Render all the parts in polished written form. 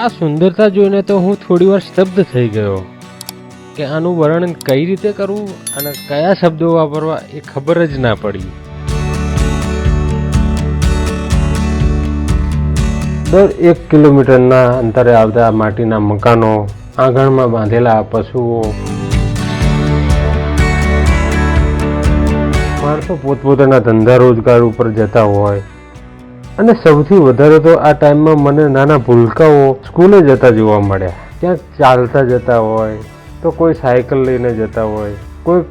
આ સુંદરતા જોઈને તો હું થોડી વાર સ્તબ્ધ થઈ ગયો કે આનું વર્ણન કઈ રીતે કરવું અને કયા શબ્દો વાપરવા એ ખબર જ ના પડી. દર 1 કિલોમીટરના અંતરે આવતા માટીના મકાનો, આંગણમાં બાંધેલા પશુઓ, માણસો પોતપોતાના ધંધા રોજગાર ઉપર જતા હોય અને સૌથી વધારે તો આ ટાઈમમાં મને નાના ભૂલકાઓ સ્કૂલે જતા જોવા મળ્યા. ક્યાંક ચાલતા જતા હોય તો કોઈ સાયકલ લઈને જતા હોય, કોઈ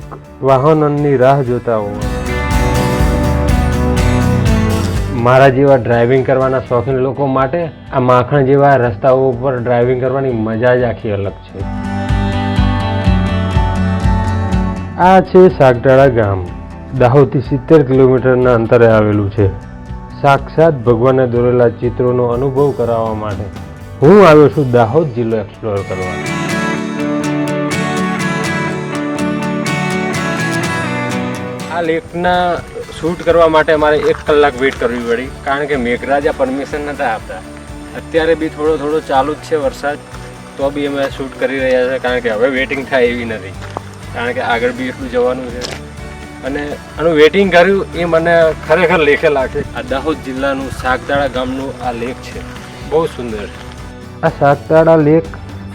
વાહનોની રાહ જોતા હોય. મારા જેવા ડ્રાઇવિંગ કરવાના શોખીન લોકો માટે આ માખણ જેવા રસ્તાઓ ઉપર ડ્રાઇવિંગ કરવાની મજા જ આખી અલગ છે. આ છે સાગટાળા ગામ. દાહોદથી 70 કિલોમીટરના અંતરે આવેલું છે. સાક્ષાત ભગવાને દોરેલા ચિત્રોનો અનુભવ કરાવવા માટે હું આવ્યો છું દાહોદ જિલ્લો એક્સપ્લોર કરવા. આ લેકના શૂટ કરવા માટે મારે 1 કલાક વેઇટ કરવી પડી, કારણ કે મેઘરાજા પરમિશન નહોતા આપતા. અત્યારે બી થોડો ચાલુ જ છે વરસાદ, તો બી અમે શૂટ કરી રહ્યા છે, કારણ કે હવે વેઇટિંગ થાય એવી નથી, કારણ કે આગળ બી એટલું જવાનું છે. અને આનું વેઇટિંગ કર્યું એ મને ખરેખર લેખે લાગે. આ દાહોદ જિલ્લાનું સાગટાળા ગામનું આ લેક છે, બહુ સુંદર. આ સાગટાળા લેક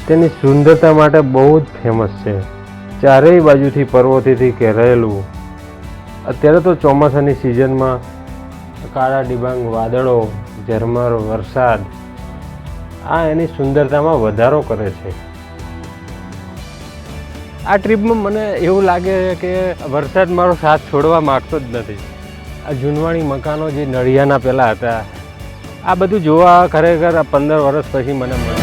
તેની સુંદરતા માટે બહુ જ ફેમસ છે. ચારેય બાજુથી પર્વતોથી ઘેરાયેલું. અત્યારે તો ચોમાસાની સિઝનમાં કાળા ડિબાંગ વાદળો, ઝરમર વરસાદ આ એની સુંદરતામાં વધારો કરે છે. આ ટ્રીપમાં મને એવું લાગે કે વરસાદ મારો સાથ છોડવા માગતો જ નથી. આ જૂનવાણી મકાનો જે નળિયાના પહેલાં હતા, આ બધું જોવા ખરેખર 15 વર્ષ પછી મને મળે.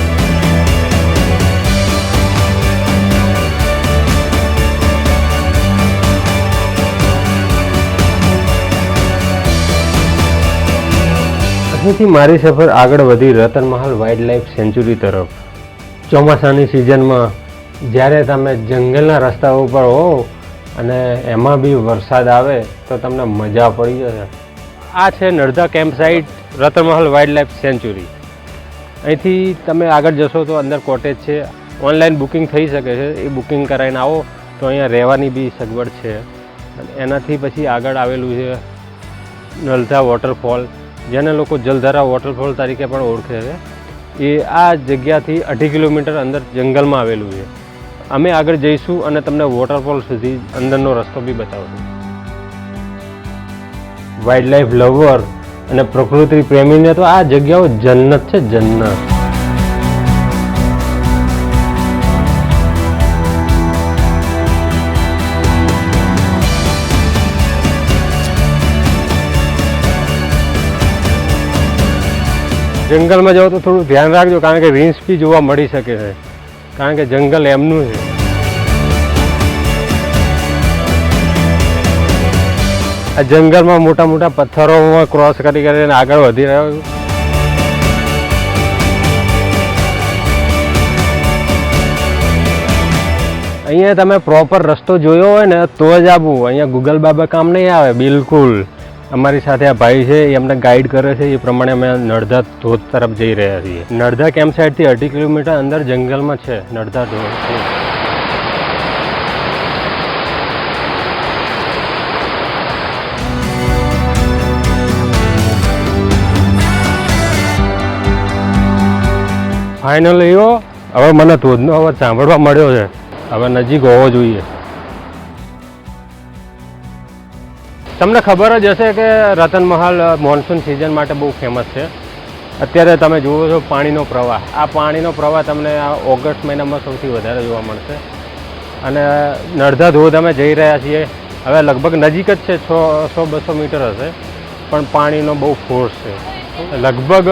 અહીંથી મારી સફર આગળ વધી રતનમહાલ વાઇલ્ડ લાઈફ સેન્ચુરી તરફ. ચોમાસાની સિઝનમાં જ્યારે તમે જંગલના રસ્તા ઉપર હો અને એમાં બી વરસાદ આવે તો તમને મજા પડી જશે. આ છે Naldha camp site, Ratanmahal wildlife sanctuary. અહીંથી તમે આગળ જશો તો અંદર કોટેજ છે, ઓનલાઈન બુકિંગ થઈ શકે છે. એ બુકિંગ કરાવીને આવો તો અહીંયા રહેવાની બી સગવડ છે. એનાથી પછી આગળ આવેલું છે નલધા વોટરફોલ, જેને લોકો જલધારા વોટરફોલ તરીકે પણ ઓળખે છે. એ આ જગ્યાથી 2.5 કિલોમીટર અંદર જંગલમાં આવેલું છે. અમે આગળ જઈશું અને તમને વોટરફોલ સુધી અંદરનો રસ્તો બી બતાવશું. વાઇલ્ડ લાઈફ લવર અને પ્રકૃતિ પ્રેમીને તો આ જગ્યાઓ જન્નત છે, જન્નત. જંગલમાં જાઓ તો થોડું ધ્યાન રાખજો, કારણ કે રીંછ બી જોવા મળી શકે છે, કારણ કે જંગલ એમનું છે. આ જંગલમાં મોટા મોટા પથ્થરોમાં ક્રોસ કરીને આગળ વધી રહ્યો છું. અહીંયા તમે પ્રોપર રસ્તો જોયો હોય ને તો જ આવવું. અહીંયા ગૂગલ બાબા કામ નહીં આવે બિલકુલ. અમારી સાથે આ ભાઈ છે, એ અમને ગાઈડ કરે છે. એ પ્રમાણે અમે નડધા ધોધ તરફ જઈ રહ્યા છીએ. નડધા કેમ્પ સાઇટથી 2.5 કિલોમીટર અંદર જંગલમાં છે નડધા ધોધ. ફાઇનલી હવે મને ધોધનો અવાજ સાંભળવા મળ્યો છે. હવે નજીક હોવો જોઈએ. તમને ખબર જ હશે કે રતનમહાલ મોન્સૂન સિઝન માટે બહુ ફેમસ છે. અત્યારે તમે જુઓ છો પાણીનો પ્રવાહ. આ પાણીનો પ્રવાહ તમને આ ઓગસ્ટ મહિનામાં સૌથી વધારે જોવા મળશે. અને નડધા ધોધ અમે જઈ રહ્યા છીએ. હવે લગભગ નજીક જ છે, 100-200 મીટર હશે, પણ પાણીનો બહુ ફોર્સ છે. લગભગ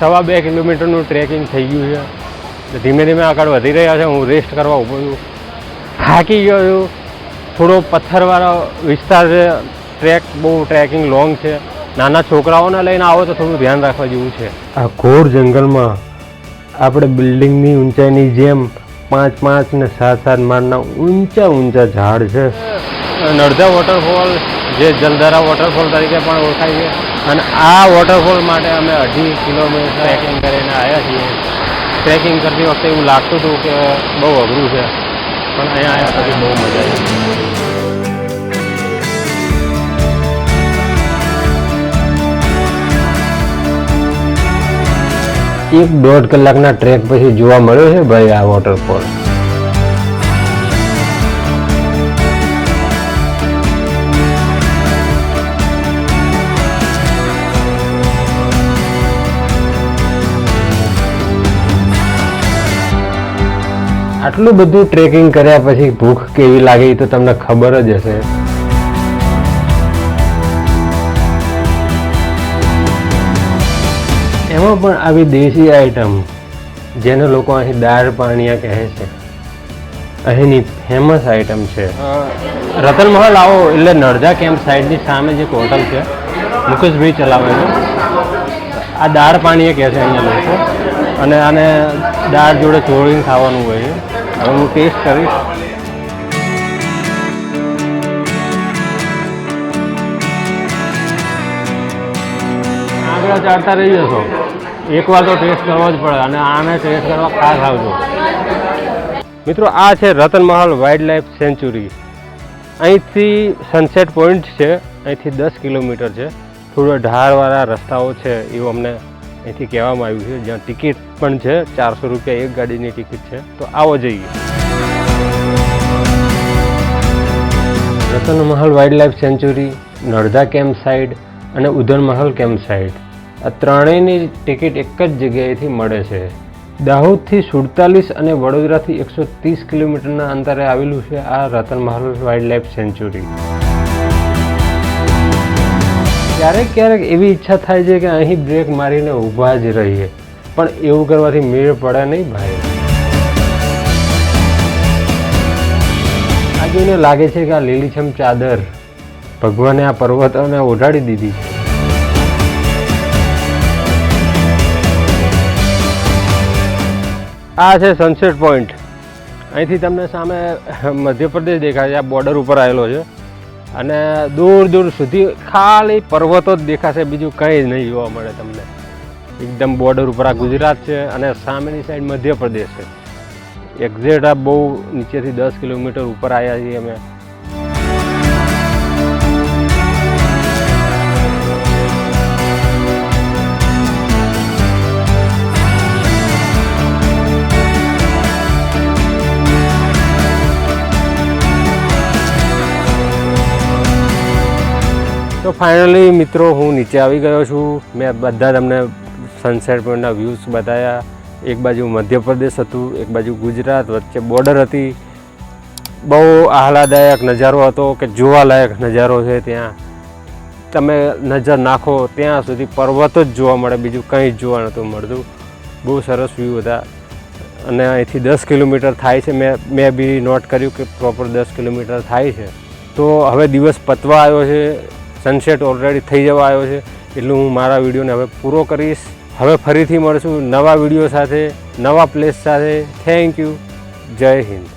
2.5 કિલોમીટરનું ટ્રેકિંગ થઈ ગયું છે. ધીમે ધીમે આગળ વધી રહ્યા છે. હું રેસ્ટ કરવા ઊભો છું, થાકી ગયો છું. થોડો પથ્થરવાળો વિસ્તાર છે. ટ્રેકિંગ લોંગ છે. નાના છોકરાઓને લઈને આવો તો થોડું ધ્યાન રાખવા જેવું છે. આ ઘોર જંગલમાં આપણે બિલ્ડિંગની ઊંચાઈની જેમ 5-5 ને 7-7 માળના ઊંચા ઝાડ છે. નડધા વોટરફોલ, જે જલધારા વોટરફોલ તરીકે પણ ઓળખાય છે. અને આ વોટરફોલ માટે અમે 2.5 કિલોમીટર ટ્રેકિંગ કરીને આવ્યા છીએ. ટ્રેકિંગ કરતી વખતે એવું લાગતું હતું કે બહુ અઘરું છે, પણ અહીંયા આવ્યા પછી બહુ મજા આવી. 1.5 કલાકના ટ્રેક પછી જોવા મળ્યો છે ભાઈ આ વોટરફોલ. આટલું બધું ટ્રેકિંગ કર્યા પછી ભૂખ કેવી લાગે તો તમને ખબર જ હશે. એમાં પણ આવી દેશી આઈટમ જેને લોકો અહીં દાળ પાણીયા કહે છે, અહીંની ફેમસ આઈટમ છે. રતન મહલ આવો એટલે નળજા કેમ્પ સાઈડની સામે જે હોટલ છે, મુકેશભાઈ ચલાવે છે. આ દાળ પાણીયા કહે છે અહીંયા લોકો, અને આને દાળ જોડે ચોળીને ખાવાનું હોય છે. હવે હું ટેસ્ટ કરીશ. આગળ ચાડતા રહી જશો, એકવાર તો ટેસ્ટ કરવો જ પડે, અને આને ટેસ્ટ કરવા ખાસ આવજો. મિત્રો, આ છે Ratan Mahal wildlife sanctuary. અહીંથી સનસેટ પોઈન્ટ છે, અહીંથી 10 કિલોમીટર છે. થોડો ઢાળવાળા રસ્તાઓ છે એવું અમને અહીંથી કહેવામાં આવ્યું છે, જ્યાં ટિકિટ પણ છે. 400 રૂપિયા એક ગાડીની ટિકિટ છે. તો આવો જઈએ. Ratan Mahal wildlife sanctuary, Naldha camp site અને ઉધન મહલ કેમ્પ સાઇડ, આ ત્રણેયની ટિકિટ એક જ જગ્યાએથી મળે છે. દાહોદથી 47 અને વડોદરાથી 130 કિલોમીટરના અંતરે આવેલું છે આ Ratan Mahal wildlife century. ક્યારેક એવી ઈચ્છા થાય છે કે અહીં બ્રેક મારીને ઊભા જ રહીએ, પણ એવું કરવાથી મેળ પડે નહીં ભાઈ. આ જોઈને લાગે છે કે આ લીલીછમ ચાદર ભગવાને આ પર્વતોને ઓઢાડી દીધી છે. આ છે સનસેટ પોઈન્ટ. અહીંથી તમને સામે મધ્યપ્રદેશ દેખાય છે. આ બોર્ડર ઉપર આવેલો છે, અને દૂર દૂર સુધી ખાલી પર્વતો જ દેખાશે, બીજું કંઈ જ નહીં જોવા મળે તમને. એકદમ બોર્ડર ઉપર આ ગુજરાત છે, અને સામેની સાઈડ મધ્યપ્રદેશ છે. એક્ઝેક્ટ આ બહુ નીચેથી 10 કિલોમીટર ઉપર આવ્યા છીએ અમે. તો ફાઇનલી મિત્રો, હું નીચે આવી ગયો છું. મેં બધા તમને સનસેટ પોઈન્ટના વ્યૂઝ બતાવ્યા. એક બાજુ મધ્યપ્રદેશ હતું, એક બાજુ ગુજરાત, વચ્ચે બોર્ડર હતી. બહુ આહલાદાયક નજારો હતો, કે જોવાલાયક નજારો છે. ત્યાં તમે નજર નાખો ત્યાં સુધી પર્વતો જ જોવા મળે, બીજું કંઈ જ જોવા નહોતું મળતું. બહુ સરસ વ્યૂ હતા. અને અહીંથી 10 કિલોમીટર થાય છે. મેં બી નોટ કર્યું કે પ્રોપર 10 કિલોમીટર થાય છે. તો હવે દિવસ પતવા આવ્યો છે, સનસેટ ઓલરેડી થઈ જવા આવ્યો છે, એટલે હું મારા વિડીયોને હવે પૂરો કરીશ. હવે ફરીથી મળશું નવા વિડીયો સાથે, નવા પ્લેસ સાથે. Thank you. જય હિન્દ.